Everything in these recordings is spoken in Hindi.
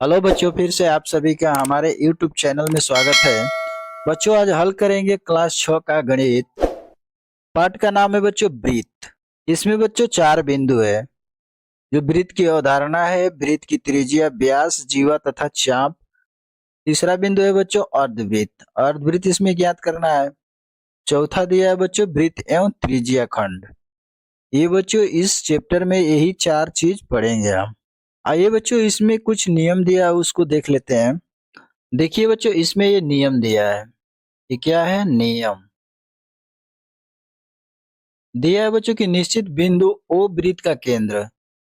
हेलो बच्चों, फिर से आप सभी का हमारे YouTube चैनल में स्वागत है। बच्चों, आज हल करेंगे क्लास 6 का गणित। पाठ का नाम है बच्चों वृत्त। इसमें बच्चों 4 बिंदु है। जो वृत्त की अवधारणा है, वृत्त की त्रिज्या, व्यास, जीवा तथा चाप। तीसरा बिंदु है बच्चों अर्धवृत्त। अर्धवृत्त इसमें ज्ञात करना है। चौथा दिया है बच्चों वृत्त एवं त्रिज्या खंड। ये बच्चों इस चैप्टर में यही 4 चीज पढ़ेंगे हम। आइए बच्चों, इसमें कुछ नियम दिया है, उसको देख लेते हैं। देखिए बच्चों, इसमें ये नियम दिया है। ये क्या है? नियम दिया है बच्चों कि निश्चित बिंदु ओ वृत्त का केंद्र।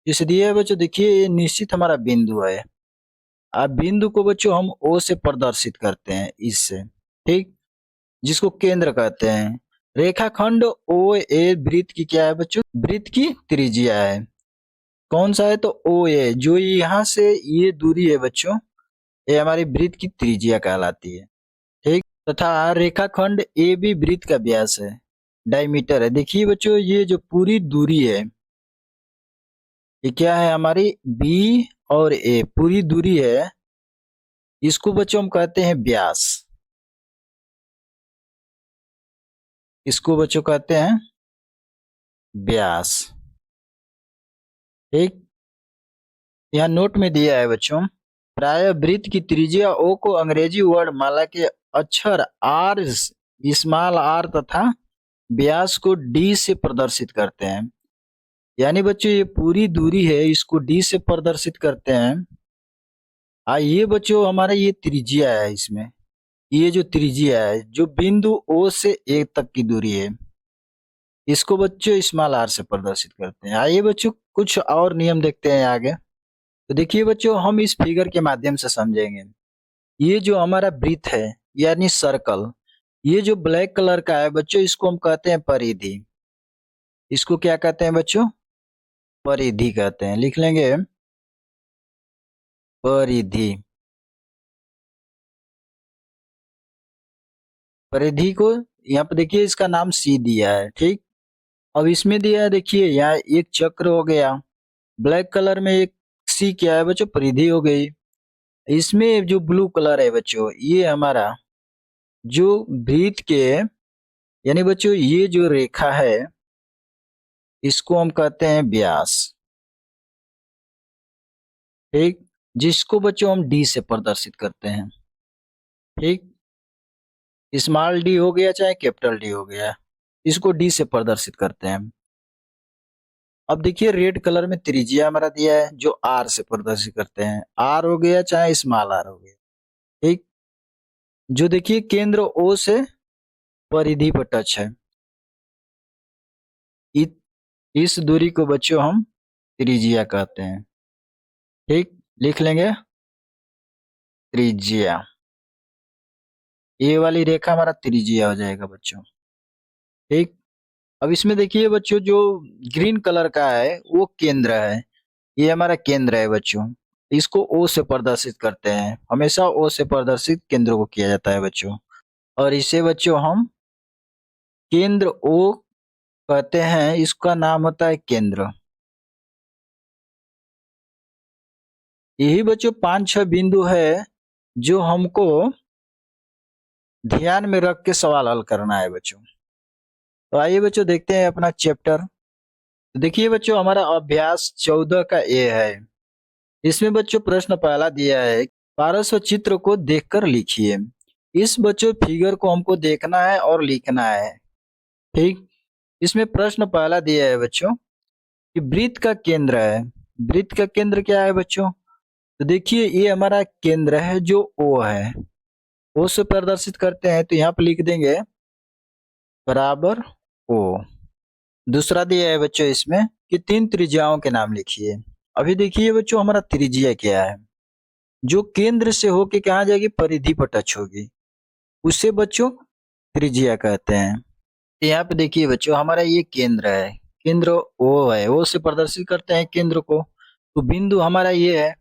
जिसे दिया है बच्चों, देखिए ये निश्चित हमारा बिंदु है। अब बिंदु को बच्चों हम ओ से प्रदर्शित करते हैं, इससे, ठीक, जिसको केंद्र कहते हैं। रेखाखंड ओ ए वृत्त की क्या है बच्चों? वृत्त की त्रिज्या है। कौन सा है? तो ओ ए, जो यहाँ से ये दूरी है बच्चों, ये हमारी वृत्त की त्रिज्या कहलाती है, ठीक। तथा रेखाखंड ए बी वृत्त का व्यास है, डायमीटर है। देखिए बच्चों, ये जो पूरी दूरी है, ये क्या है? हमारी बी और ए पूरी दूरी है। इसको बच्चों हम कहते हैं व्यास। इसको बच्चों कहते हैं व्यास, ठीक। यहाँ नोट में दिया है बच्चों, प्राय वृत्त की त्रिज्या ओ को अंग्रेजी वर्णमाला के अक्षर आर, स्मॉल आर तथा व्यास को डी से प्रदर्शित करते हैं। यानी बच्चों ये पूरी दूरी है, इसको डी से प्रदर्शित करते हैं। ये बच्चों हमारा ये त्रिज्या है। इसमें ये जो त्रिज्या है, जो बिंदु ओ से ए तक की दूरी है, इसको बच्चों स्मॉल आर से प्रदर्शित करते हैं। आइए बच्चों, कुछ और नियम देखते हैं आगे। तो देखिए बच्चों, हम इस फिगर के माध्यम से समझेंगे। ये जो हमारा वृत्त है, यानी सर्कल, ये जो ब्लैक कलर का है बच्चों, इसको हम कहते हैं परिधि। इसको क्या कहते हैं बच्चों? परिधि कहते हैं। लिख लेंगे परिधि। परिधि को यहाँ पे देखिए, इसका नाम सी दिया है, ठीक। अब इसमें दिया है, देखिए यहाँ एक चक्र हो गया, ब्लैक कलर में एक सी क्या है बच्चों? परिधि हो गई। इसमें जो ब्लू कलर है बच्चों, ये हमारा जो वृत्त के, यानी बच्चों ये जो रेखा है, इसको हम कहते हैं व्यास, ठीक। जिसको बच्चों हम डी से प्रदर्शित करते हैं, ठीक। स्मॉल डी हो गया चाहे कैपिटल डी हो गया, इसको डी से प्रदर्शित करते हैं। अब देखिए रेड कलर में त्रिज्या हमारा दिया है, जो आर से प्रदर्शित करते हैं। आर हो गया चाहे स्मॉल आर हो गया, ठीक। जो देखिए केंद्र ओ से परिधि पर टच है, इस दूरी को बच्चों हम त्रिज्या कहते हैं, ठीक। लिख लेंगे त्रिज्या। ये वाली रेखा हमारा त्रिज्या हो जाएगा बच्चों, ठीक। अब इसमें देखिए बच्चों, जो ग्रीन कलर का है वो केंद्र है। ये हमारा केंद्र है बच्चों। इसको ओ से प्रदर्शित करते हैं। हमेशा ओ से प्रदर्शित केंद्र को किया जाता है बच्चों। और इसे बच्चों हम केंद्र ओ कहते हैं। इसका नाम होता है केंद्र। यही बच्चों 5-6 बिंदु है जो हमको ध्यान में रख के सवाल हल करना है बच्चों। तो आइए बच्चों, देखते हैं अपना चैप्टर। देखिए बच्चों, हमारा अभ्यास 14 का ए है। इसमें बच्चों प्रश्न पहला दिया है, पारस्व चित्र को देखकर लिखिए। इस बच्चों फिगर को हमको देखना है और लिखना है, ठीक। इसमें प्रश्न पहला दिया है बच्चों कि वृत्त का केंद्र है। वृत्त का केंद्र क्या है बच्चों? तो देखिए ये हमारा केंद्र है जो ओ है, ओ से प्रदर्शित करते हैं। तो यहाँ पे लिख देंगे बराबर ओ। दूसरा दिया है बच्चों इसमें कि 3 त्रिज्याओं के नाम लिखिए। अभी देखिए बच्चों, हमारा त्रिज्या क्या है? जो केंद्र से होके कहाँ जाएगी? परिधि पर टच होगी, उसे बच्चों त्रिज्या कहते हैं। यहाँ पे देखिए बच्चों, हमारा ये केंद्र है, केंद्र ओ है, ओ से प्रदर्शित करते हैं केंद्र को। तो बिंदु हमारा ये है।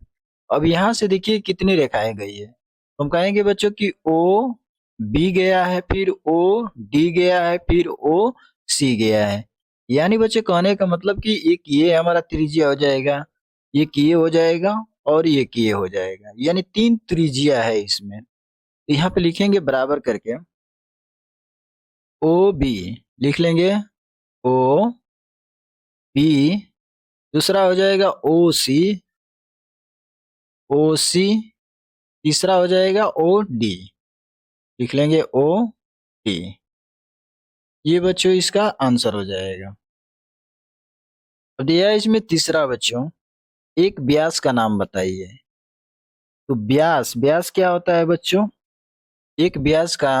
अब यहाँ से देखिए कितनी रेखाएं गई है, तो हम कहेंगे बच्चों कि ओ बी गया है, फिर ओ डी गया है, फिर ओ सी गया है। यानी बच्चे कहने का मतलब कि एक ये हमारा त्रिज्या हो जाएगा, एक ये हो जाएगा और एक ये हो जाएगा, यानी 3 त्रिज्या है इसमें। तो यहाँ पे लिखेंगे बराबर करके ओ बी, लिख लेंगे ओ बी, दूसरा हो जाएगा ओ सी, ओ सी, तीसरा हो जाएगा ओ डी, लिख लेंगे ओ डी। ये बच्चों इसका आंसर हो जाएगा। अब दिया है इसमें तीसरा बच्चों, एक व्यास का नाम बताइए। तो व्यास, व्यास क्या होता है बच्चों? एक व्यास का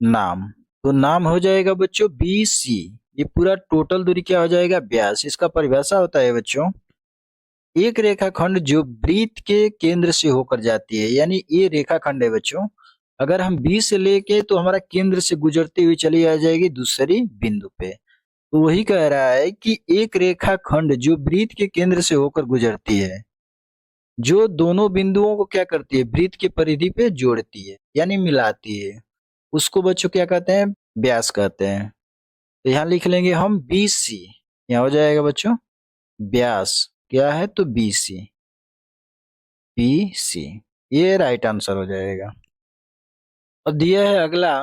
नाम, तो नाम हो जाएगा बच्चों बी सी। ये पूरा टोटल दूरी क्या हो जाएगा? व्यास। इसका परिभाषा होता है बच्चों, एक रेखाखंड जो वृत्त के केंद्र से होकर जाती है, यानी ये रेखाखंड है बच्चों, अगर हम बी से लेके तो हमारा केंद्र से गुजरती हुई चली आ जाएगी दूसरी बिंदु पे। तो वही कह रहा है कि एक रेखाखंड जो वृत्त के केंद्र से होकर गुजरती है, जो दोनों बिंदुओं को क्या करती है? वृत्त की परिधि पे जोड़ती है, यानी मिलाती है, उसको बच्चों क्या कहते हैं? व्यास कहते हैं। तो यहाँ लिख लेंगे हम बी सी, यहाँ हो जाएगा बच्चों व्यास क्या है? तो बी सी, बी सी, ये राइट आंसर हो जाएगा। अब दिया है अगला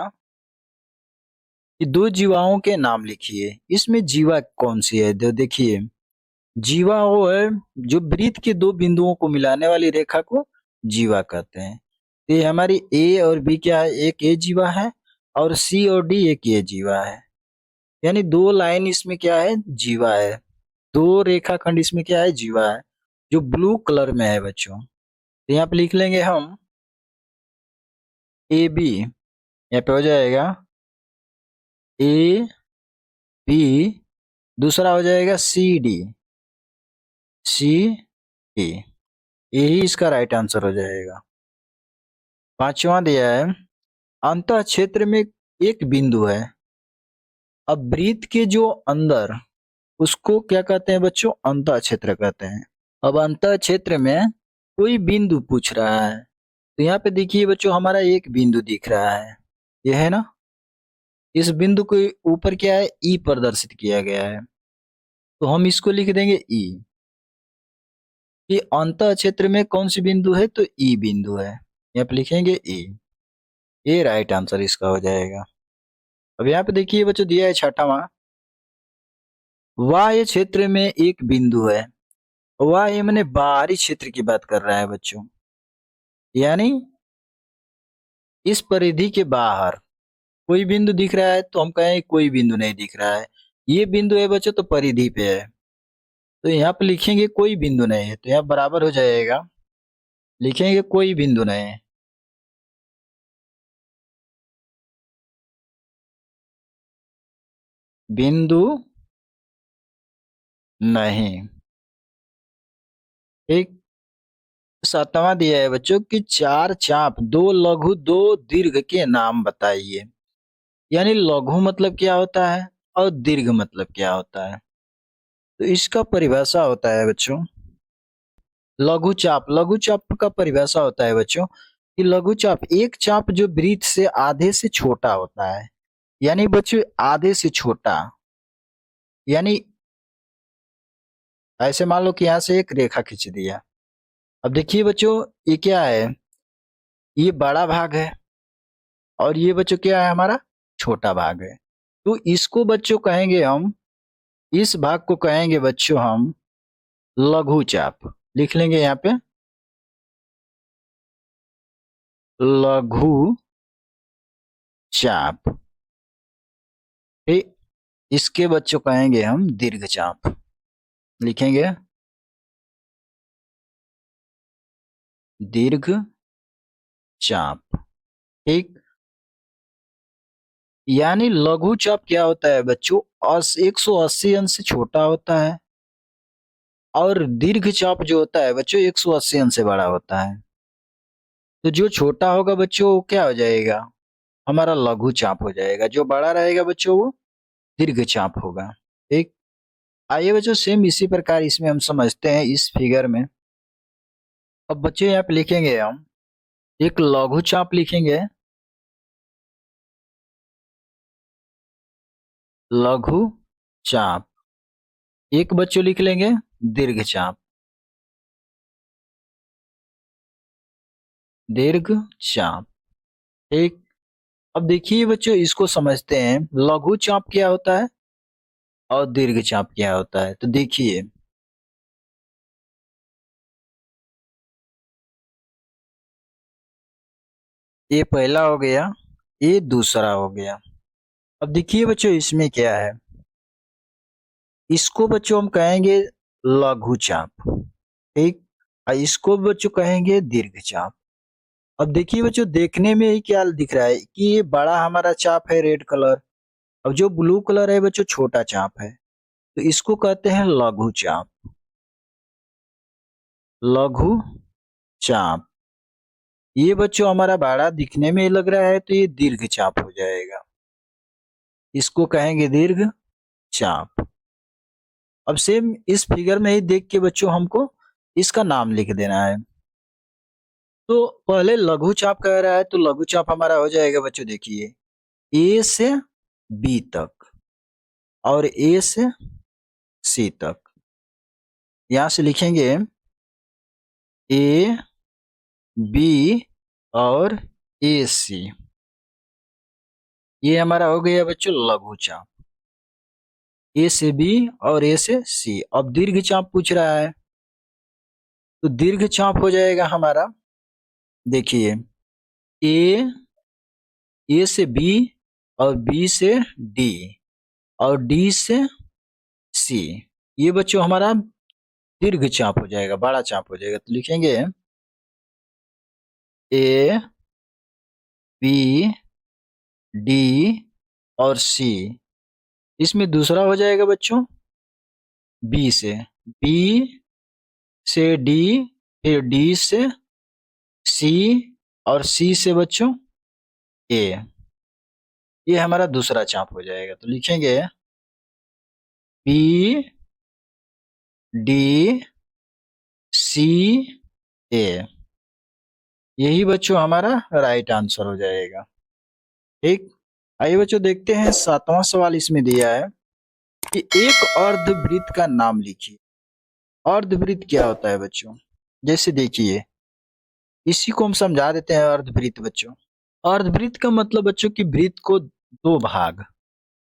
कि दो जीवाओं के नाम लिखिए। इसमें जीवा कौन सी है? देखिए, जीवा वो है जो वृत्त के दो बिंदुओं को मिलाने वाली रेखा को जीवा कहते हैं। तो ये हमारी ए और बी क्या है? एक ए जीवा है, और सी और डी एक ये जीवा है, यानी दो लाइन इसमें क्या है? जीवा है। दो रेखाखंड इसमें क्या है? जीवा है, जो ब्लू कलर में है बच्चों। तो यहाँ पे लिख लेंगे हम ए बी, यहाँ पे हो जाएगा ए बी, दूसरा हो जाएगा सी डी, सी डी, यही इसका राइट आंसर हो जाएगा। पांचवा दिया है, अंतः क्षेत्र में एक बिंदु है, अब वृत्त के जो अंदर, उसको क्या कहते हैं बच्चों? अंतः क्षेत्र कहते हैं। अब अंतः क्षेत्र में कोई बिंदु पूछ रहा है, तो यहाँ पे देखिए बच्चों हमारा एक बिंदु दिख रहा है, ये है ना। इस बिंदु के ऊपर क्या है? ई प्रदर्शित किया गया है, तो हम इसको लिख देंगे ई। कि अंतः क्षेत्र में कौन सी बिंदु है? तो ई बिंदु है, यहाँ पे लिखेंगे ई, ये राइट आंसर इसका हो जाएगा। अब यहाँ पे देखिए बच्चों दिया है छठावां, वाह्य क्षेत्र में एक बिंदु है। वाह्य मैंने बाहरी क्षेत्र की बात कर रहा है बच्चों, यानी इस परिधि के बाहर कोई बिंदु दिख रहा है, तो हम कहें कोई बिंदु नहीं दिख रहा है। ये बिंदु है बच्चों तो परिधि पे है, तो यहाँ पे लिखेंगे कोई बिंदु नहीं है, तो यहाँ बराबर हो जाएगा, लिखेंगे कोई बिंदु नहीं है। बिंदु नहीं। एक सातवां दिया है बच्चों कि चार चाप, दो लघु दो दीर्घ के नाम बताइए। यानी लघु मतलब क्या होता है और दीर्घ मतलब क्या होता है? तो इसका परिभाषा होता है बच्चों, लघु चाप, लघु चाप का परिभाषा होता है बच्चों कि लघु चाप एक चाप जो वृत्त से आधे से छोटा होता है, यानी बच्चों आधे से छोटा, यानी ऐसे मान लो कि यहाँ से एक रेखा खींच दिया। अब देखिए बच्चों ये क्या है? ये बड़ा भाग है, और ये बच्चों क्या है? हमारा छोटा भाग है। तो इसको बच्चों कहेंगे हम, इस भाग को कहेंगे बच्चों हम लघु चाप, लिख लेंगे यहाँ पे लघु चाप। ठीक, इसके बच्चों कहेंगे हम दीर्घ चाप, लिखेंगे दीर्घ चाप। ठीक, यानी लघु चाप क्या होता है बच्चों? 180 अंश से छोटा होता है, और दीर्घ चाप जो होता है बच्चों 180 अंश से बड़ा होता है। तो जो छोटा होगा बच्चों वो क्या हो जाएगा? हमारा लघु चाप हो जाएगा, जो बड़ा रहेगा बच्चों वो दीर्घ चाप होगा। ठीक, आइए बच्चों सेम इसी प्रकार इसमें हम समझते हैं इस फिगर में। अब बच्चों यहाँ पे लिखेंगे हम एक लघु चाप, लिखेंगे लघु चाप, एक बच्चों लिख लेंगे दीर्घ चाप। दीर्घ चाप। ठीक। अब देखिए बच्चों, इसको समझते हैं, लघु चाप क्या होता है और दीर्घ चाप क्या होता है। तो देखिए, ये पहला हो गया, ये दूसरा हो गया। अब देखिए बच्चों, इसमें क्या है, इसको बच्चों हम कहेंगे लघु चाप। ठीक। और इसको बच्चों कहेंगे दीर्घ चाप। अब देखिए बच्चों, देखने में ही क्या दिख रहा है कि ये बड़ा हमारा चाप है रेड कलर, अब जो ब्लू कलर है बच्चों छोटा चाप है, तो इसको कहते हैं लघु चाप। लघु चाप। ये बच्चों हमारा बड़ा दिखने में ही लग रहा है, तो ये दीर्घ चाप हो जाएगा, इसको कहेंगे दीर्घ चाप। अब सेम इस फिगर में ही देख के बच्चों हमको इसका नाम लिख देना है। तो पहले लघु चाप कह रहा है, तो लघु चाप हमारा हो जाएगा बच्चों, देखिए ए से बी तक और ए से सी तक। यहां से लिखेंगे ए बी और ए सी। ये हमारा हो गया बच्चों लघु चाप, ए से बी और ए से सी। अब दीर्घ चाप पूछ रहा है, तो दीर्घ चाप हो जाएगा हमारा, देखिए ए, ए से बी और बी से डी और डी से सी। ये बच्चों हमारा दीर्घ चाप हो जाएगा, बड़ा चाप हो जाएगा। तो लिखेंगे ए बी डी और सी। इसमें दूसरा हो जाएगा बच्चों बी से, बी से डी, फिर डी से सी और सी से बच्चों ए। ये हमारा दूसरा चाप हो जाएगा। तो लिखेंगे बी डी सी ए। यही बच्चों हमारा राइट आंसर हो जाएगा। ठीक। आइए बच्चों देखते हैं, सातवां सवाल इसमें दिया है कि एक अर्धवृत्त का नाम लिखिए। अर्धवृत्त क्या होता है बच्चों, जैसे देखिए इसी को हम समझा देते हैं अर्धवृत्त बच्चों। अर्धवृत्त का मतलब बच्चों की वृत्त को दो भाग,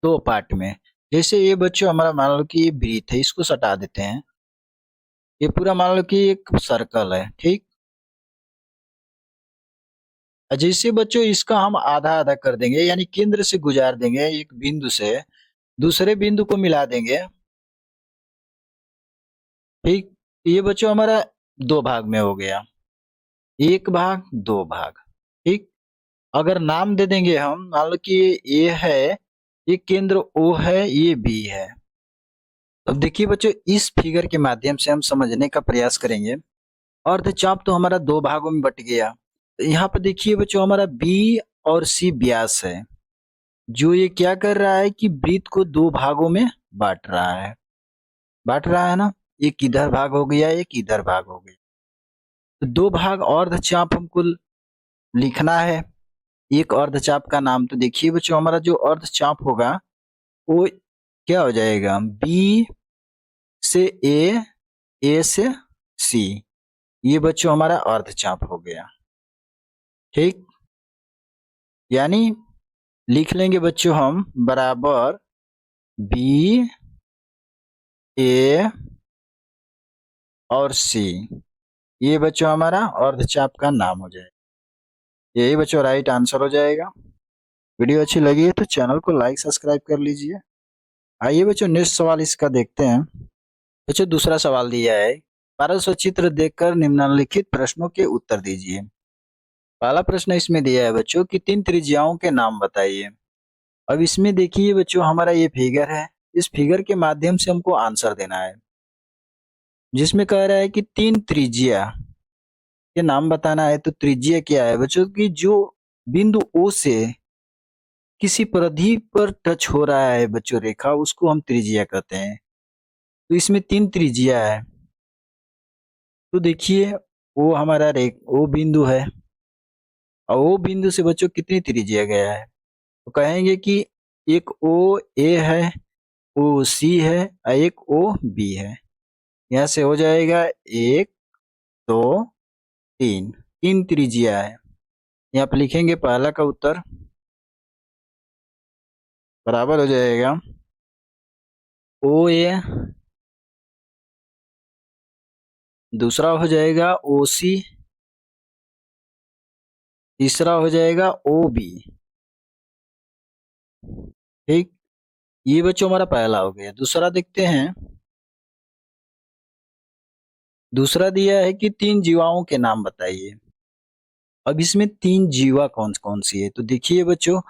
दो पार्ट में, जैसे ये बच्चों हमारा मान लो कि ये वृत्त है, इसको सटा देते हैं, ये पूरा मान लो कि एक सर्कल है। ठीक। जैसे बच्चों इसका हम आधा आधा कर देंगे, यानी केंद्र से गुजार देंगे, एक बिंदु से दूसरे बिंदु को मिला देंगे। ठीक। ये बच्चों हमारा दो भाग में हो गया, एक भाग दो भाग। ठीक। अगर नाम दे देंगे हम, मान लो कि ये है, ये केंद्र ओ है, ये बी है। अब देखिए बच्चों, इस फिगर के माध्यम से हम समझने का प्रयास करेंगे। अर्धचाप तो हमारा दो भागों में बट गया। यहाँ पर देखिए बच्चों, हमारा बी और सी व्यास है, जो ये क्या कर रहा है कि वृत्त को दो भागों में बांट रहा है ना। एक इधर भाग हो गया, एक इधर भाग हो गया, तो दो भाग अर्धचाप हमको लिखना है। एक अर्धचाप का नाम, तो देखिए बच्चों हमारा जो अर्धचाप होगा वो क्या हो जाएगा, बी से ए से सी। ये बच्चों हमारा अर्धचाप हो गया। ठीक। यानी लिख लेंगे बच्चों हम बराबर बी ए और सी। ये बच्चों हमारा अर्धचाप का नाम हो जाएगा। यही बच्चों राइट आंसर हो जाएगा। वीडियो अच्छी लगी है तो चैनल को लाइक सब्सक्राइब कर लीजिए। आइए बच्चों नेक्स्ट सवाल इसका देखते हैं। बच्चों दूसरा सवाल दिया है, पारस्व चित्र देखकर निम्नलिखित प्रश्नों के उत्तर दीजिए। पहला प्रश्न इसमें दिया है बच्चों कि तीन त्रिज्याओं के नाम बताइए। अब इसमें देखिए बच्चों हमारा ये फिगर है, इस फिगर के माध्यम से हमको आंसर देना है, जिसमें कह रहा है कि तीन त्रिज्या के नाम बताना है। तो त्रिज्या क्या है बच्चों की, जो बिंदु ओ से किसी परिधि पर टच हो रहा है बच्चों रेखा, उसको हम त्रिज्या कहते हैं। तो इसमें तीन त्रिज्या है। तो देखिए वो हमारा वो बिंदु है, और वो बिंदु से बच्चों कितनी त्रिज्या गया है, तो कहेंगे कि एक ओ ए है, ओ सी है और एक ओ बी है। यहाँ से हो जाएगा एक दो तीन। तीन त्रिज्या है। यहाँ पे लिखेंगे पहला का उत्तर बराबर हो जाएगा ओ ए, दूसरा हो जाएगा ओ सी, तीसरा हो जाएगा ओ बी। ठीक, ये बच्चों हमारा पहला हो गया। दूसरा देखते हैं। दूसरा दिया है कि तीन जीवाओं के नाम बताइए। अब इसमें तीन जीवा कौन कौन सी है, तो देखिए बच्चों,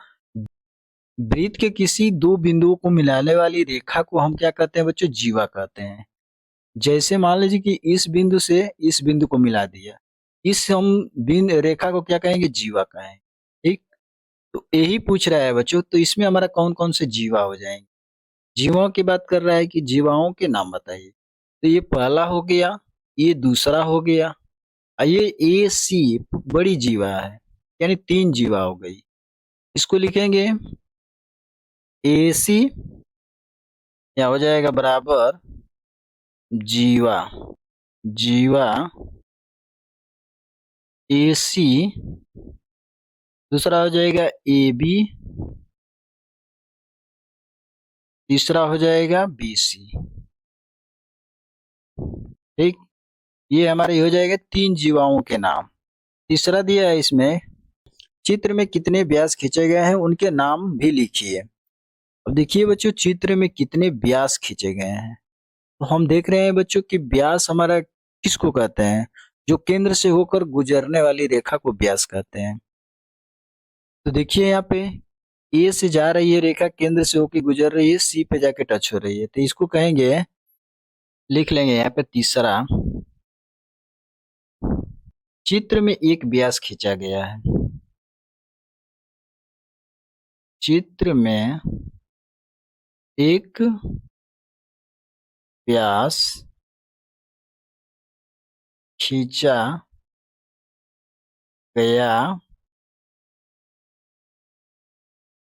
वृत्त के किसी दो बिंदुओं को मिलाने वाली रेखा को हम क्या कहते हैं बच्चों, जीवा कहते हैं। जैसे मान लीजिए कि इस बिंदु से इस बिंदु को मिला दिया, इस हम बिंदु रेखा को क्या कहेंगे, जीवा कहेंगे। ठीक, तो यही पूछ रहा है बच्चों, तो इसमें हमारा कौन कौन से जीवा हो जाएंगे। जीवाओं की बात कर रहा है कि जीवाओं के नाम बताइए। तो ये पहला हो गया, ये दूसरा हो गया, और ये ए सी बड़ी जीवा है, यानी तीन जीवा हो गई। इसको लिखेंगे ए सी, या हो जाएगा बराबर जीवा, जीवा ए सी, दूसरा हो जाएगा ए बी, तीसरा हो जाएगा बी सी। ठीक, ये हमारे हो जाएगा तीन जीवाओं के नाम। तीसरा दिया है इसमें, चित्र में कितने व्यास खींचे गए हैं उनके नाम भी लिखिए। अब देखिए बच्चों, चित्र में कितने व्यास खींचे गए हैं, तो हम देख रहे हैं बच्चों कि व्यास हमारा किसको कहते हैं, जो केंद्र से होकर गुजरने वाली रेखा को व्यास कहते हैं। तो देखिए यहाँ पे ए से जा रही है रेखा, केंद्र से होकर गुजर रही है, सी पे जाके टच हो रही है, तो इसको कहेंगे, लिख लेंगे यहाँ पे तीसरा, चित्र में एक व्यास खींचा गया है। चित्र में एक व्यास खींचा गया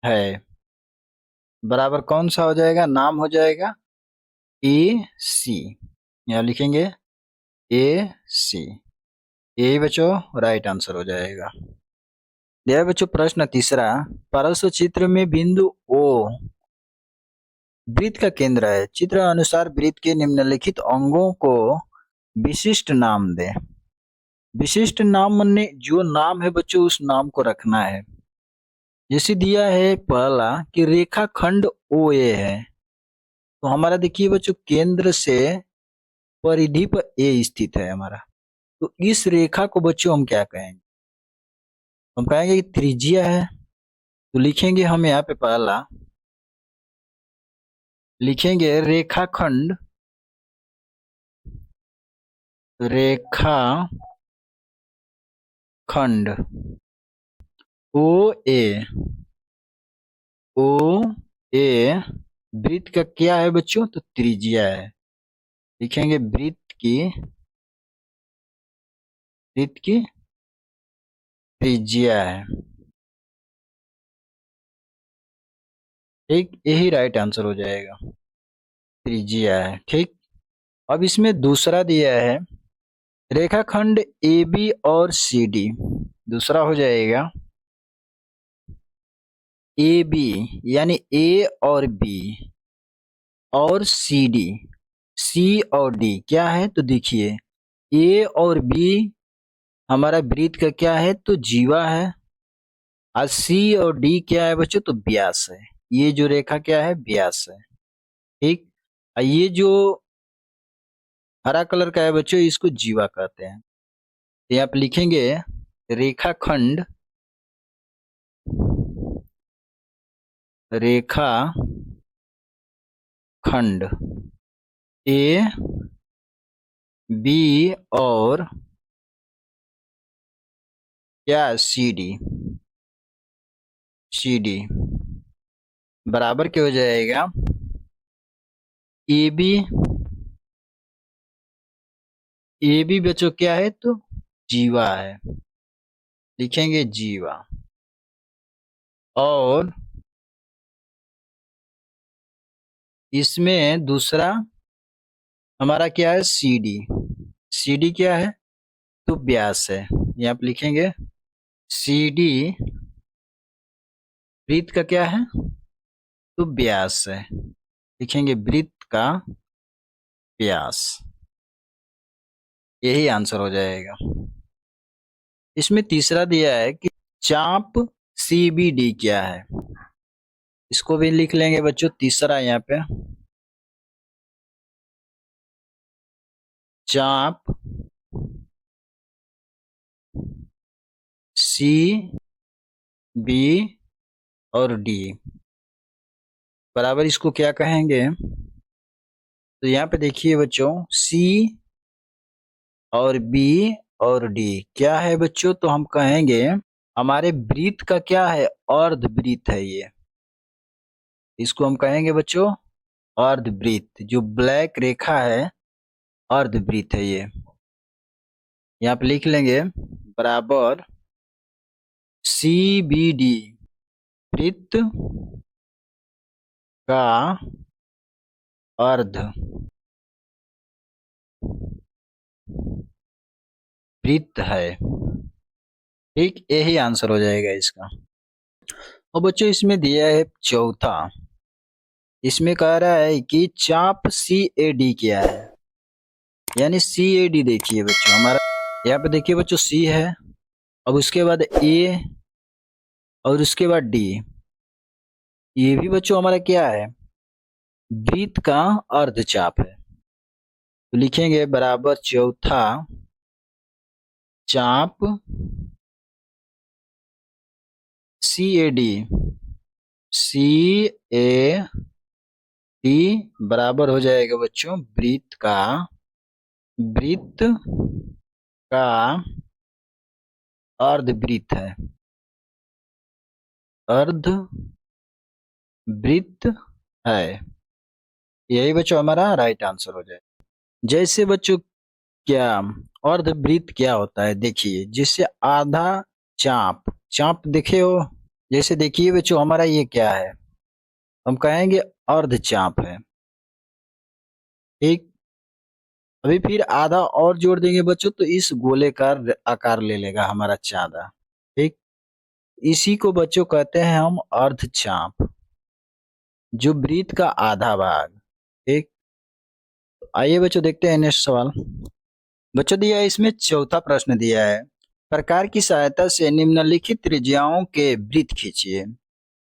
है, बराबर कौन सा हो जाएगा, नाम हो जाएगा ए सी। यहाँ लिखेंगे ए सी, यही बच्चों राइट आंसर हो जाएगा। यह बच्चों प्रश्न तीसरा, पार्श्व चित्र में बिंदु ओ वृत्त का केंद्र है। चित्र अनुसार वृत्त के निम्नलिखित अंगों को विशिष्ट नाम दे। विशिष्ट नाम माने जो नाम है बच्चों उस नाम को रखना है। जैसे दिया है पहला कि रेखाखंड ओ ए है, तो हमारा देखिए बच्चों केंद्र से परिधि पर ए स्थित है हमारा, तो इस रेखा को बच्चों हम क्या कहेंगे, हम कहेंगे कि त्रिज्या है। तो लिखेंगे हम यहाँ पे पहला, लिखेंगे रेखाखंड, रेखा खंड ओ ए, ओ ए वृत्त का क्या है बच्चों, तो त्रिज्या है। लिखेंगे वृत्त की त्रिज्या है। ठीक, यही राइट आंसर हो जाएगा, त्रिज्या है। ठीक, अब इसमें दूसरा दिया है, रेखाखंड ए बी और सी डी, दूसरा हो जाएगा ए बी, यानी ए और बी, और सी डी, सी और डी क्या है, तो देखिए ए और बी हमारा वृत्त का क्या है, तो जीवा है, और सी और डी क्या है बच्चों, तो व्यास है। ये जो रेखा क्या है, व्यास है। ठीक, और ये जो हरा कलर का है बच्चों इसको जीवा कहते हैं। तो यहाँ पे लिखेंगे रेखाखंड, रेखा खंड ए बी और क्या, सी डी, सी डी बराबर क्या हो जाएगा, ए बी, ए बी बच्चों क्या है, तो जीवा है, लिखेंगे जीवा, और इसमें दूसरा हमारा क्या है, सी डी, सी डी क्या है, तो व्यास है। यहाँ पे लिखेंगे सी डी वृत्त का क्या है, तो व्यास है। लिखेंगे वृत्त का व्यास, यही आंसर हो जाएगा। इसमें तीसरा दिया है कि चाप CBD क्या है, इसको भी लिख लेंगे बच्चों तीसरा यहाँ पे। चाप CB और D बराबर इसको क्या कहेंगे, तो यहाँ पे देखिए बच्चों C और B और D क्या है बच्चों, तो हम कहेंगे हमारे वृत्त का क्या है, अर्धवृत्त है ये। इसको हम कहेंगे बच्चों अर्धवृत्त, जो ब्लैक रेखा है अर्धवृत्त है ये। यहाँ पे लिख लेंगे बराबर CBD वृत्त का अर्ध वृत्त है। ठीक, यही आंसर हो जाएगा इसका। और बच्चों इसमें दिया है चौथा, इसमें कह रहा है कि चाप CAD क्या है, यानी CAD देखिए बच्चों हमारा, यहाँ पे देखिए बच्चों C है, अब उसके बाद A और उसके बाद D, ये भी बच्चों हमारा क्या है, वृत्त का अर्धचाप है। तो लिखेंगे बराबर चौथा चाप CAD बराबर हो जाएगा बच्चों वृत्त का अर्धवृत्त है, अर्धवृत्त है। यही बच्चों हमारा राइट आंसर हो जाए। जैसे बच्चों क्या अर्धवृत्त क्या होता है, देखिए जिससे आधा चाप, चाप देखे हो, जैसे देखिए बच्चों हमारा ये क्या है, हम कहेंगे अर्धचाप है। ठीक, अभी फिर आधा और जोड़ देंगे बच्चों तो इस गोले का आकार ले लेगा हमारा चांदा। ठीक, इसी को बच्चों कहते हैं हम अर्धचाप, जो वृत्त का आधा भाग। ठीक, आइए बच्चों देखते हैं नेक्स्ट सवाल। बच्चों दिया है इसमें चौथा प्रश्न दिया है, प्रकार की सहायता से निम्नलिखित त्रिज्याओं के वृत्त खींचिए।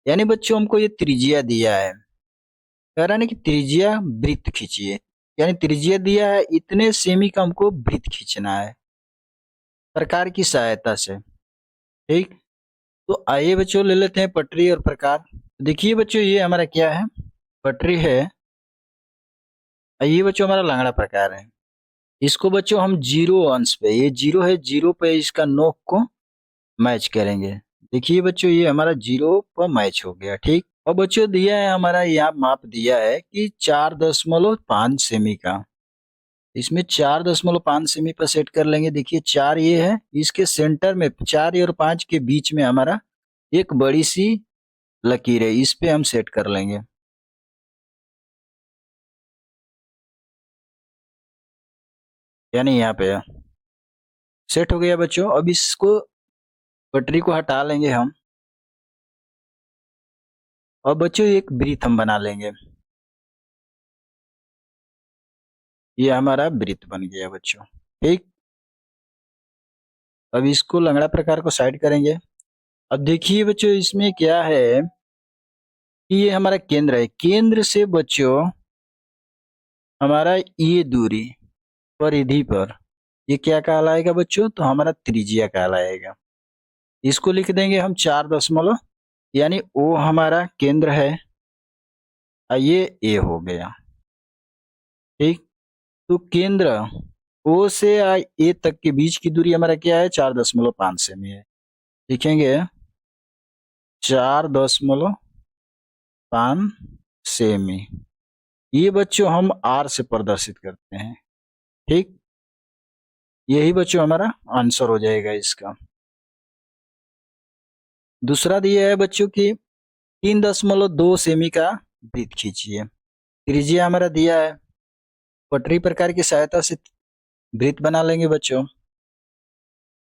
यानी बच्चों हमको ये त्रिज्या दिया है, कह रहा है कि त्रिज्या वृत्त खींचिए, यानी त्रिज्या दिया है इतने सेमी का हमको वृत्त खींचना है प्रकार की सहायता से। ठीक, तो आइए बच्चों ले लेते हैं पटरी और प्रकार। देखिए बच्चों ये हमारा क्या है, पटरी है, ये बच्चों हमारा लंगड़ा प्रकार है। इसको बच्चों हम 0 अंश पे, ये 0 है, 0 पे इसका नोक को मैच करेंगे। देखिए बच्चों ये हमारा 0 पर मैच हो गया। ठीक, और बच्चों दिया है हमारा, यहाँ माप दिया है कि 4.5 सेमी का, इसमें 4.5 सेमी पर सेट कर लेंगे। देखिए 4 ये है, इसके सेंटर में 4 और 5 के बीच में हमारा एक बड़ी सी लकीर है, इस पे हम सेट कर लेंगे। यानी यहाँ पे सेट हो गया बच्चों। अब इसको पटरी को हटा लेंगे हम, और बच्चों एक वृत्त हम बना लेंगे। ये हमारा वृत्त बन गया बच्चों। ठीक, अब इसको लंगड़ा प्रकार को साइड करेंगे। अब देखिए बच्चों इसमें क्या है कि ये हमारा केंद्र है, केंद्र से बच्चों हमारा ये दूरी परिधि पर ये क्या कहलाएगा बच्चों, तो हमारा त्रिज्या कहलाएगा। इसको लिख देंगे हम 4 यानी ओ हमारा केंद्र है, ये ए हो गया। ठीक, तो केंद्र ओ से ए तक के बीच की दूरी हमारा क्या है, 4.5 सेमी है। लिखेंगे 4.5 सेमी, ये बच्चों हम आर से प्रदर्शित करते हैं। ठीक, यही बच्चों हमारा आंसर हो जाएगा इसका। दूसरा दिया है बच्चों की 3.2 सेमी का वृत्त खींचिए। त्रिज्या हमारा दिया है, पटरी प्रकार की सहायता से वृत्त बना लेंगे बच्चों।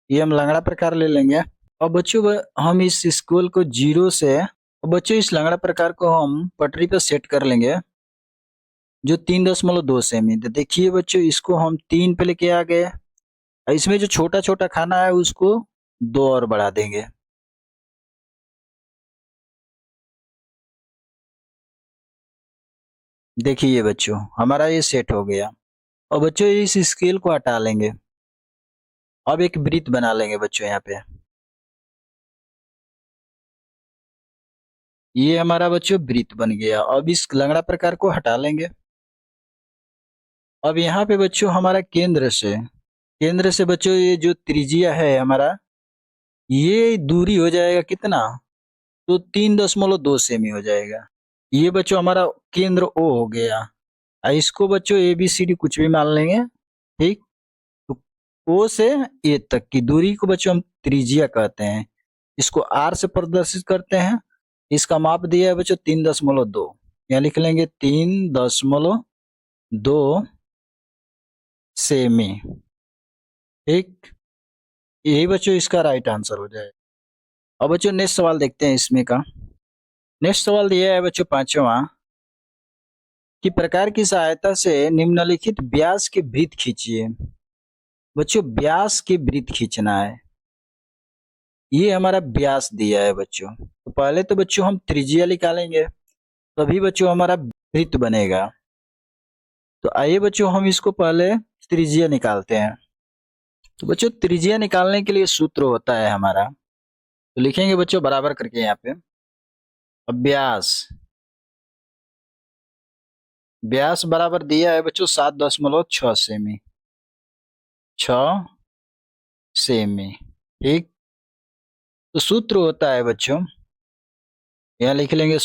ये हम लंगड़ा प्रकार ले लेंगे। और बच्चों हम इस स्केल को 0 से, और बच्चों इस लंगड़ा प्रकार को हम पटरी पर सेट कर लेंगे जो 3.2 सेमी। तो देखिए बच्चों, इसको हम 3 पे लेके आ गए। और इसमें जो छोटा छोटा खाना है उसको 2 और बढ़ा देंगे। देखिए बच्चों, हमारा ये सेट हो गया। और बच्चों इस स्केल को हटा लेंगे। अब एक वृत्त बना लेंगे बच्चों यहाँ पे। ये हमारा बच्चों वृत्त बन गया। अब इस लंगड़ा प्रकार को हटा लेंगे। अब यहाँ पे बच्चों हमारा केंद्र से बच्चों ये जो त्रिज्या है हमारा, ये दूरी हो जाएगा कितना, तो 3.2 सेमी हो जाएगा। ये बच्चों हमारा केंद्र ओ हो गया। इसको बच्चों ए बी सी डी कुछ भी मान लेंगे। ठीक। तो ओ से ए तक की दूरी को बच्चों हम त्रिज्या कहते हैं। इसको आर से प्रदर्शित करते हैं। इसका माप दिया है बच्चों 3.2। यहाँ लिख लेंगे 3.2 सेमी। ठीक। यही बच्चों इसका राइट आंसर हो जाए। अब बच्चों नेक्स्ट सवाल देखते हैं इसमें का। नेक्स्ट सवाल दिया है बच्चों 5वां, कि प्रकार की सहायता से निम्नलिखित व्यास के वृत्त खींचिए। बच्चों व्यास के वृत्त खींचना है। ये हमारा व्यास दिया है बच्चों। तो पहले तो बच्चों हम त्रिज्या निकालेंगे, तभी बच्चों हमारा वृत्त बनेगा। तो आइए बच्चों हम इसको पहले त्रिज्या निकालते हैं। तो बच्चों त्रिज्या निकालने के लिए सूत्र होता है हमारा, तो लिखेंगे बच्चों बराबर करके यहाँ पे। अब व्यास बराबर दिया है बच्चों 7.6 सेमी। 6 सेमी। ठीक। तो सूत्र होता है बच्चों, यहाँ लिख लेंगे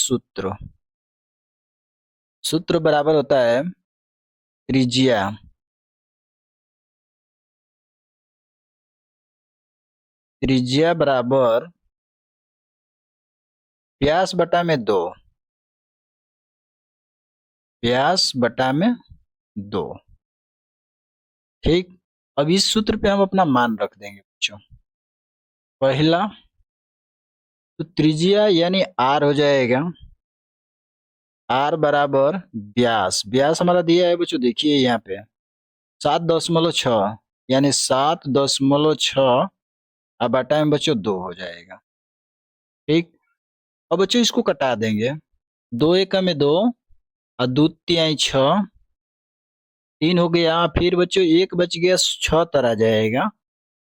सूत्र बराबर होता है त्रिज्या बराबर व्यास बटा में 2। व्यास बटा में 2। ठीक। अब इस सूत्र पे हम अपना मान रख देंगे बच्चों। पहला तो त्रिज्या यानी आर हो जाएगा। आर बराबर व्यास हमारा दिया है बच्चों, देखिए यहाँ पे 7.6, यानी 7.6 अब बटा में बच्चों 2 हो जाएगा। ठीक। अब बच्चों इसको कटा देंगे। 2 एकम में 2 और 2 तिहाई 6, 3 हो गया। फिर बच्चों एक बच गया, 6 तरह जाएगा,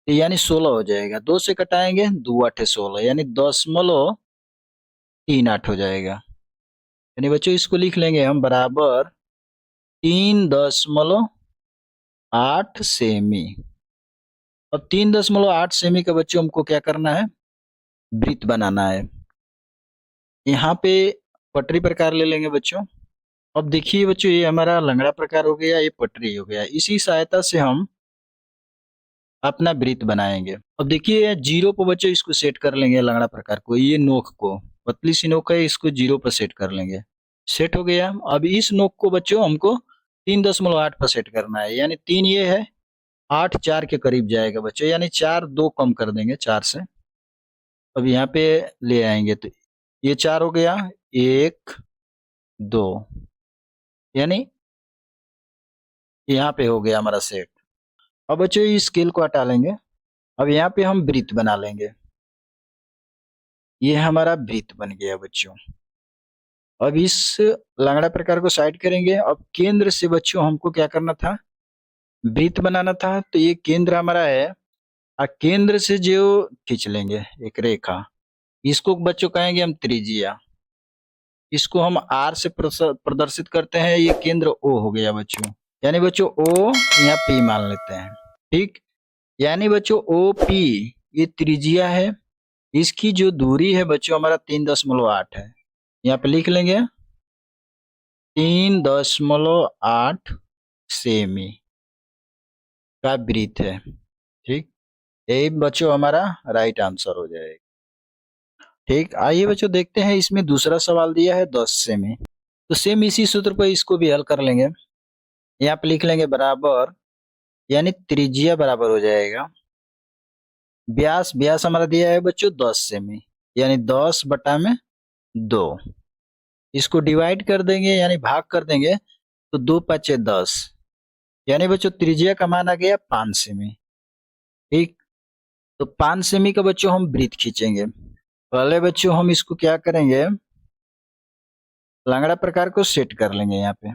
तो यानी 16 हो जाएगा। 2 से कटाएंगे, 2 8 16, यानी 0.38 हो जाएगा। यानी बच्चों इसको लिख लेंगे हम बराबर 3.8 सेमी। अब 3.8 सेमी का बच्चों हमको क्या करना है, वृत्त बनाना है। यहाँ पे पटरी प्रकार ले लेंगे बच्चों। अब देखिए बच्चों, ये हमारा लंगड़ा प्रकार हो गया, ये पटरी हो गया। इसी सहायता से हम अपना वृत्त बनाएंगे। अब देखिए 0 पर बच्चों इसको सेट कर लेंगे लंगड़ा प्रकार को। ये नोक को, पतली सी नोक है, इसको 0 पर सेट कर लेंगे। सेट हो गया। अब इस नोक को बच्चों हमको 3.8 पर सेट करना है, यानी 3 ये है, 8 4 के करीब जाएगा बच्चों, यानी 4 2 कम कर देंगे 4 से। अब यहाँ पे ले आएंगे तो ये 4 हो गया, 1 2, यानी यहाँ पे हो गया हमारा सेट। अब बच्चों इस स्केल को हटा लेंगे। अब यहाँ पे हम वृत्त बना लेंगे। ये हमारा वृत्त बन गया बच्चों। अब इस लंगड़ा प्रकार को साइड करेंगे। अब केंद्र से बच्चों हमको क्या करना था, वृत्त बनाना था। तो ये केंद्र हमारा है, और केंद्र से जो खींच लेंगे एक रेखा, इसको बच्चों कहेंगे हम त्रिज्या। इसको हम आर से प्रदर्शित करते हैं। ये केंद्र ओ हो गया बच्चों, यानी बच्चों ओ यहाँ पी मान लेते हैं। ठीक। यानी बच्चों ओ पी ये त्रिज्या है। इसकी जो दूरी है बच्चों हमारा 3.8 है। यहाँ पे लिख लेंगे 3.8 सेमी का वृत्त है। ठीक। यही बच्चों हमारा राइट आंसर हो जाएगा। ठीक। आइए बच्चों देखते हैं, इसमें दूसरा सवाल दिया है 10 सेमी। तो सेम इसी सूत्र पर इसको भी हल कर लेंगे। यहाँ पे लिख लेंगे बराबर, यानी त्रिज्या बराबर हो जाएगा व्यास व्यास हमारा दिया है बच्चों 10 सेमी, यानी 10/2। इसको डिवाइड कर देंगे यानी भाग कर देंगे तो 2×5 = 10, यानी बच्चों त्रिज्या का मान आ गया 5 सेमी। ठीक, तो 5 सेमी का बच्चों हम वृत्त खींचेंगे। पहले बच्चों हम इसको क्या करेंगे, लंगड़ा प्रकार को सेट कर लेंगे। यहाँ पे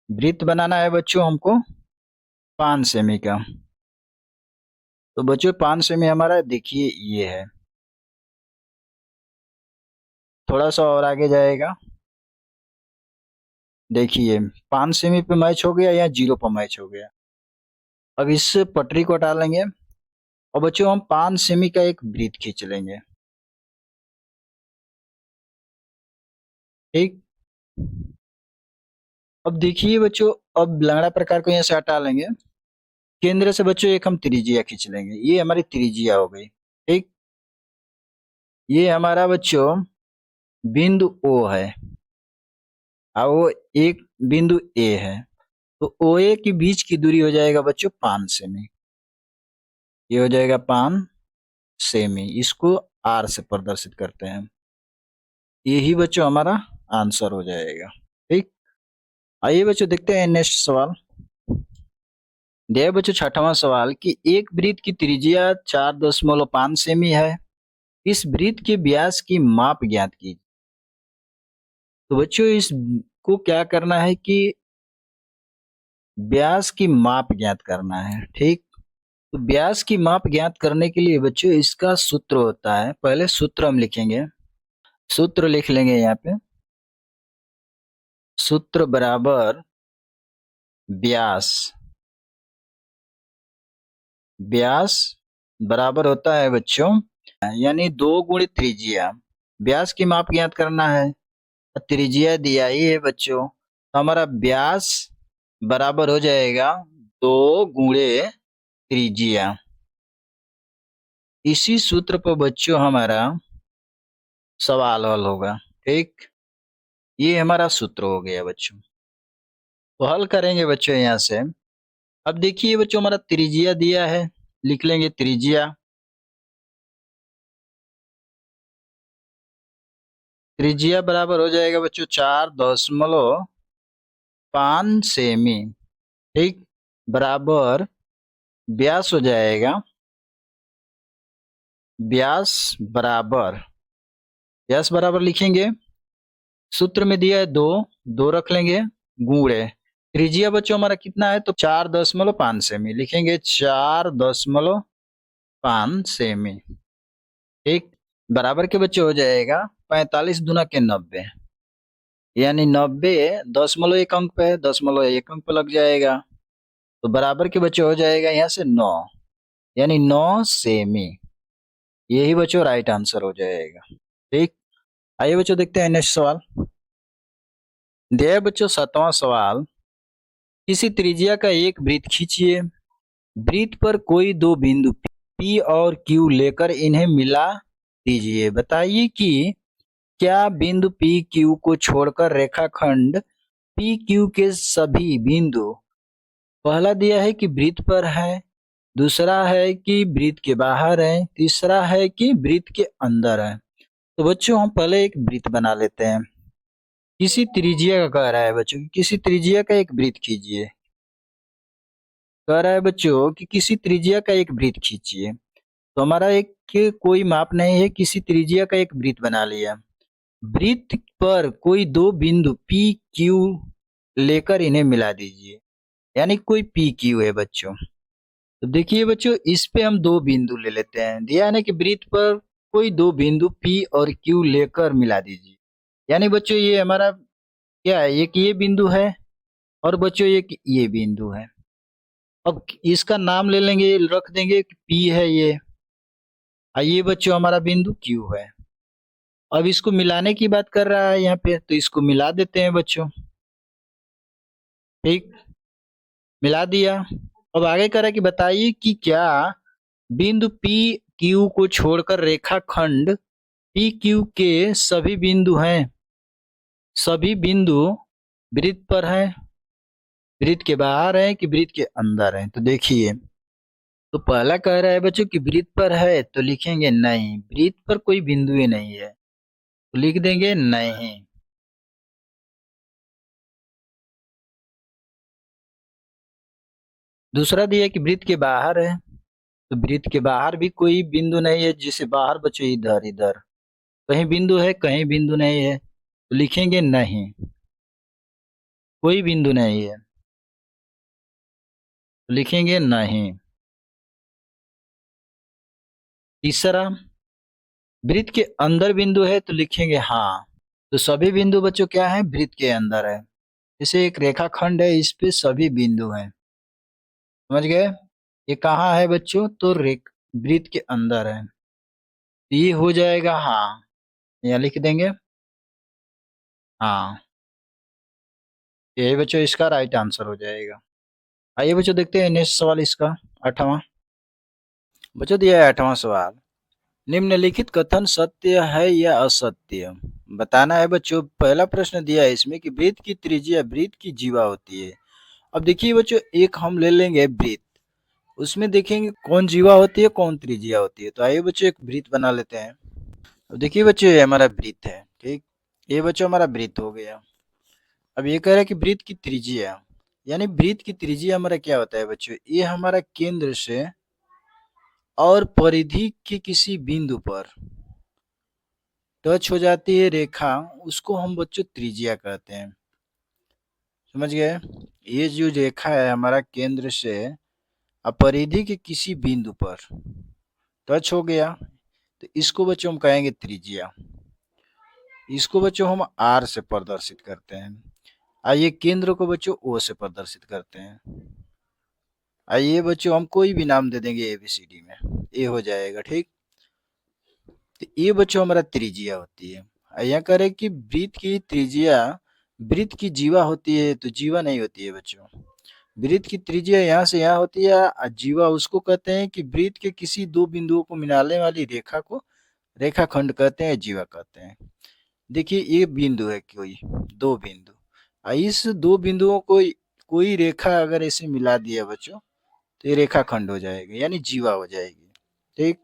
वृत्त बनाना है बच्चों हमको 5 सेमी का। तो बच्चों 5 सेमी हमारा देखिए ये है, थोड़ा सा और आगे जाएगा। देखिए 5 सेमी पे मैच हो गया या 0 पर मैच हो गया। अब इस पटरी को हटा लेंगे और बच्चों हम 5 सेमी का एक वृत्त खींच लेंगे। ठीक, अब देखिए बच्चों, अब लंगड़ा प्रकार को यहाँ से हटा लेंगे। केंद्र से बच्चों एक हम त्रिज्या खींच लेंगे, ये हमारी त्रिज्या हो गई। ठीक, ये हमारा बच्चों बिंदु O है और वो एक बिंदु A है, तो OA के बीच की दूरी हो जाएगा बच्चों 5 सेमी। ये हो जाएगा 5 सेमी। इसको R से प्रदर्शित करते हैं। यही बच्चों हमारा आंसर हो जाएगा। ठीक, आइए बच्चों देखते हैं नेक्स्ट सवाल। दिया बच्चों 6वां सवाल कि एक वृत्त की त्रिज्या 4.5 सेमी है, इस वृत्त के व्यास की माप ज्ञात कीजिए। तो बच्चों इसको क्या करना है कि व्यास की माप ज्ञात करना है। ठीक, तो व्यास की माप ज्ञात करने के लिए बच्चों इसका सूत्र होता है, पहले सूत्र हम लिखेंगे। सूत्र लिख लेंगे यहाँ पे, सूत्र बराबर व्यास, व्यास बराबर होता है बच्चों यानी 2 × त्रिज्या। व्यास की माप ज्ञात करना है, त्रिज्या दिया ही है बच्चों, तो हमारा व्यास बराबर हो जाएगा 2 × त्रिज्या। इसी सूत्र पर बच्चों हमारा सवाल हल होगा। ठीक, ये हमारा सूत्र हो गया बच्चों। तो हल करेंगे बच्चों यहाँ से। अब देखिए बच्चों हमारा त्रिज्या दिया है, लिख लेंगे त्रिज्या। त्रिज्या बराबर हो जाएगा बच्चों 4.5 सेमी। ठीक, बराबर व्यास हो जाएगा, व्यास बराबर लिखेंगे, सूत्र में दिया है 2, 2 रख लेंगे, गुणे त्रिज्या बच्चों हमारा कितना है तो 4.5 सेमी लिखेंगे, 4.5 सेमी। ठीक, बराबर के बच्चे हो जाएगा 45 दूना के 90, यानी 90 दशमलव 1 अंक पे है, दशमलव 1 अंक पे लग जाएगा, तो बराबर के बच्चे हो जाएगा यहाँ से 9, यानी 9 सेमी। यही बच्चों राइट आंसर हो जाएगा। ठीक, आइए बच्चों देखते हैं नेक्स्ट सवाल। दिया बच्चों 7वां सवाल, किसी त्रिज्या का एक वृत्त खींचिए, वृत्त पर कोई 2 बिंदु P और Q लेकर इन्हें मिला दीजिए। बताइए कि क्या बिंदु P Q को छोड़कर रेखाखंड P Q के सभी बिंदु, पहला दिया है कि वृत्त पर है, दूसरा है कि वृत्त के बाहर है, तीसरा है कि वृत्त के अंदर है। तो बच्चों हम पहले एक वृत्त बना लेते हैं। किसी त्रिज्या का कह रहा है बच्चों, किसी त्रिज्या का एक वृत्त कीजिए। कह रहा है बच्चों कि किसी त्रिज्या का एक वृत्त खींचिए, तो हमारा एक कोई माप नहीं है, किसी त्रिज्या का एक वृत्त बना लिया। वृत्त पर कोई 2 बिंदु P Q लेकर इन्हें मिला दीजिए, यानी कोई P Q है बच्चों। तो देखिए बच्चों इस पे हम 2 बिंदु ले लेते हैं, दिया है ना कि वृत्त पर कोई 2 बिंदु P और Q लेकर मिला दीजिए, यानी बच्चों ये हमारा क्या है, एक ये बिंदु है और बच्चों एक ये बिंदु है। अब इसका नाम ले लेंगे, रख देंगे कि P है ये, और ये बच्चों हमारा बिंदु Q है। अब इसको मिलाने की बात कर रहा है यहाँ पे, तो इसको मिला देते हैं बच्चों। ठीक, मिला दिया। अब आगे कह रहा है कि बताइए कि क्या बिंदु P Q को छोड़कर रेखाखंड P Q के सभी बिंदु हैं, सभी बिंदु वृत्त पर हैं, वृत्त के बाहर है कि वृत्त के अंदर है। तो देखिए तो पहला कह रहा है बच्चों कि वृत्त पर है, तो लिखेंगे नहीं, वृत्त पर कोई बिंदु ही नहीं है, तो लिख देंगे नहीं। दूसरा दिया कि वृत्त के बाहर है, तो वृत्त के बाहर भी कोई बिंदु नहीं है, जिसे बाहर बच्चों इधर इधर कहीं बिंदु है, कहीं बिंदु नहीं है, तो लिखेंगे नहीं, कोई बिंदु नहीं है, तो लिखेंगे नहीं। तीसरा, वृत्त के अंदर बिंदु है, तो लिखेंगे हाँ। तो सभी बिंदु बच्चों क्या है, वृत्त के अंदर है। जैसे एक रेखाखंड है, इस पे सभी बिंदु हैं, समझ गए। ये कहाँ है बच्चों, तो रेख वृत्त के अंदर है, तो ये हो जाएगा हाँ, यहाँ लिख देंगे हाँ। यही बच्चों इसका राइट आंसर हो जाएगा। आइए बच्चों देखते हैं नेक्स्ट सवाल इसका, 8वां। बच्चों दिया है 8वां सवाल, निम्नलिखित कथन सत्य है या असत्य, बताना है बच्चों। पहला प्रश्न दिया है इसमें कि वृत्त की त्रिज्या वृत्त की जीवा होती है। अब देखिए बच्चों, एक हम ले लेंगे वृत्त, उसमें देखेंगे कौन जीवा होती है, कौन त्रिज्या होती है। तो आइए बच्चों एक वृत्त बना लेते हैं। अब देखिए बच्चों, ये हमारा वृत्त है, ठीक। ये बच्चों हमारा वृत्त हो गया। अब ये कह रहा है कि वृत्त की त्रिज्या, यानी वृत्त की त्रिज्या हमारा क्या होता है बच्चों, ये हमारा केंद्र से और परिधि के किसी बिंदु पर टच हो जाती है रेखा, उसको हम बच्चों त्रिज्या कहते हैं, समझ गए। ये जो रेखा है हमारा केंद्र से अपरिधि के किसी बिंदु पर टच हो गया, तो इसको बच्चों हम कहेंगे त्रिज्या। इसको बच्चों हम आर से प्रदर्शित करते हैं। आइए केंद्र को बच्चों ओ से प्रदर्शित करते हैं। आइए बच्चों हम कोई भी नाम दे देंगे एबीसीडी में, ए हो जाएगा, ठीक। तो ये बच्चों हमारा त्रिज्या होती है। यहाँ कह रहे कि वृत्त की त्रिज्या वृत्त की जीवा होती है, तो जीवा नहीं होती है बच्चों। वृत्त की त्रिज्या यहाँ से यहाँ होती है, और जीवा उसको कहते हैं कि वृत्त के किसी दो बिंदुओं को मिलाने वाली रेखा को रेखाखंड कहते हैं, जीवा कहते हैं। देखिए ये बिंदु है, कोई दो बिंदु, इस दो बिंदुओं को कोई रेखा अगर ऐसे मिला दिया बच्चों, तो ये रेखाखंड हो जाएगा, यानी जीवा हो जाएगी, ठीक।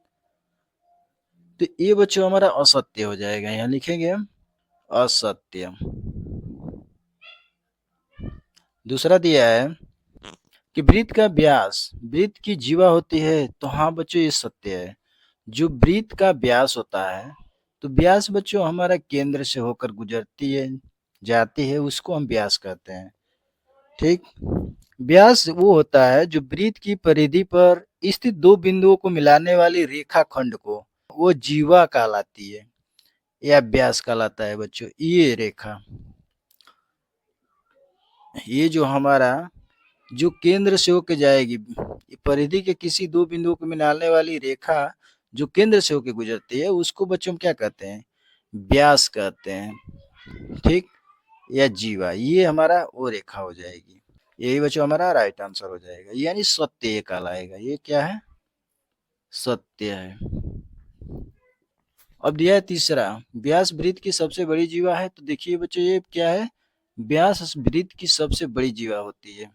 तो ये बच्चों हमारा असत्य हो जाएगा, यहाँ लिखेंगे हम असत्य। दूसरा दिया है कि वृत्त का व्यास वृत्त की जीवा होती है, तो हाँ बच्चों ये सत्य है। जो वृत्त का व्यास होता है, तो व्यास बच्चों हमारा केंद्र से होकर गुजरती है, जाती है, उसको हम व्यास कहते हैं, ठीक। व्यास वो होता है जो वृत्त की परिधि पर स्थित दो बिंदुओं को मिलाने वाली रेखाखंड को, वो जीवा कहलाती है या व्यास कहलाता है बच्चों। ये रेखा, ये जो हमारा जो केंद्र से होके जाएगी, परिधि के किसी दो बिंदुओं को मिलाने वाली रेखा जो केंद्र से होके गुजरती है, उसको बच्चों हम क्या कहते हैं, व्यास कहते हैं, ठीक, या जीवा। ये हमारा वो रेखा हो जाएगी। यही बच्चों हमारा राइट आंसर हो जाएगा, यानी सत्य ये कहलाएगा। ये क्या है, सत्य है। अब दिया है तीसरा, व्यास वृत्त की सबसे बड़ी जीवा है, तो देखिए बच्चों ये क्या है, व्यास वृत्त की सबसे बड़ी जीवा होती है,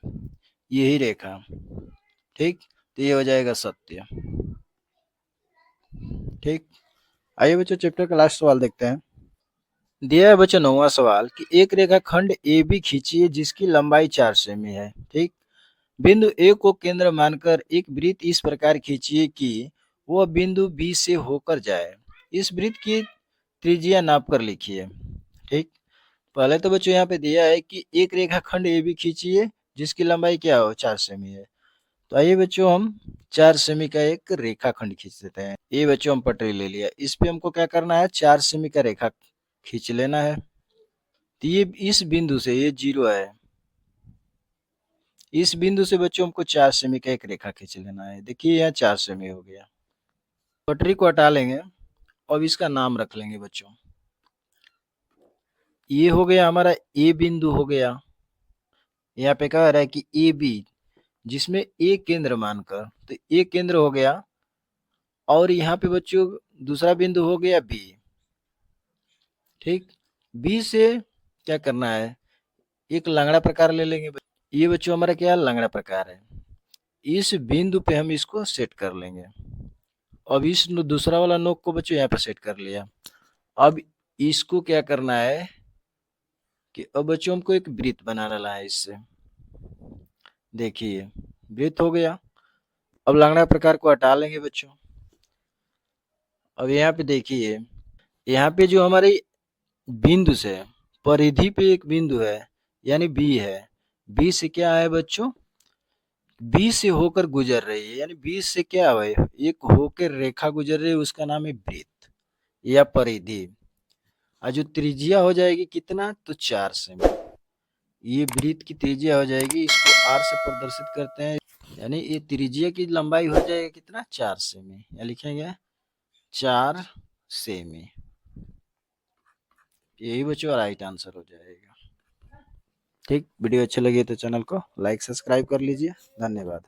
यही रेखा, ठीक। तो ये हो जाएगा सत्य, ठीक। आइए बच्चों चैप्टर का लास्ट सवाल देखते हैं। दिया है बच्चों 9वां सवाल कि एक रेखाखंड ए बी खींचिए जिसकी लंबाई 4 सेमी है, ठीक। बिंदु ए को केंद्र मानकर एक वृत्त इस प्रकार खींचिए कि वह बिंदु बी से होकर जाए। इस वृत्त की त्रिज्या नाप कर लिखिए, ठीक। पहले तो बच्चों यहाँ पे दिया है कि एक रेखाखंड ए बी खींचिए जिसकी लंबाई क्या हो, 4 सेमी है। तो आइए बच्चों हम 4 सेमी का एक रेखाखंड खींच देते हैं। ये बच्चों हम पटरी ले लिया, इस पे हमको क्या करना है, 4 सेमी का रेखा खींच लेना है। तो ये इस बिंदु से, ये 0 है, इस बिंदु से बच्चों हमको 4 सेमी का एक रेखा खींच लेना है। देखिए यहाँ 4 सेमी हो गया, पटरी को हटा लेंगे, अब इसका नाम रख लेंगे बच्चों। ये हो गया हमारा ए बिंदु हो गया, यहाँ पे कह रहा है कि ए बी, जिसमें ए केंद्र मानकर, तो ए केंद्र हो गया। और यहाँ पे बच्चों दूसरा बिंदु हो गया बी, ठीक। बी से क्या करना है, एक लंगड़ा प्रकार ले लेंगे। ये बच्चों हमारा क्या लंगड़ा प्रकार है, इस बिंदु पे हम इसको सेट कर लेंगे। अब इस दूसरा वाला नोक को बच्चों यहाँ पे सेट कर लिया। अब इसको क्या करना है कि अब बच्चों हमको एक वृत्त बना डाला है इससे। देखिए वृत्त हो गया। अब लंगड़ा प्रकार को हटा लेंगे बच्चों। अब यहाँ पे देखिए, यहाँ पे जो हमारे बिंदु से परिधि पे एक बिंदु है यानी बी है। बी से क्या है बच्चों, बी से होकर गुजर रही है, यानी बी से क्या है, एक होकर रेखा गुजर रही है, उसका नाम है वृत्त या परिधि। और जो त्रिज्या हो जाएगी कितना, तो 4 सेमी। ये वृत्त की त्रिज्या हो जाएगी, इसको आर से प्रदर्शित करते हैं, यानी ये त्रिज्या की लंबाई हो जाएगी कितना, 4 सेमी। या लिखेंगे 4 सेमी। यही बच्चों राइट आंसर हो जाएगा। ठीक, वीडियो अच्छी लगी तो चैनल को लाइक सब्सक्राइब कर लीजिए। धन्यवाद।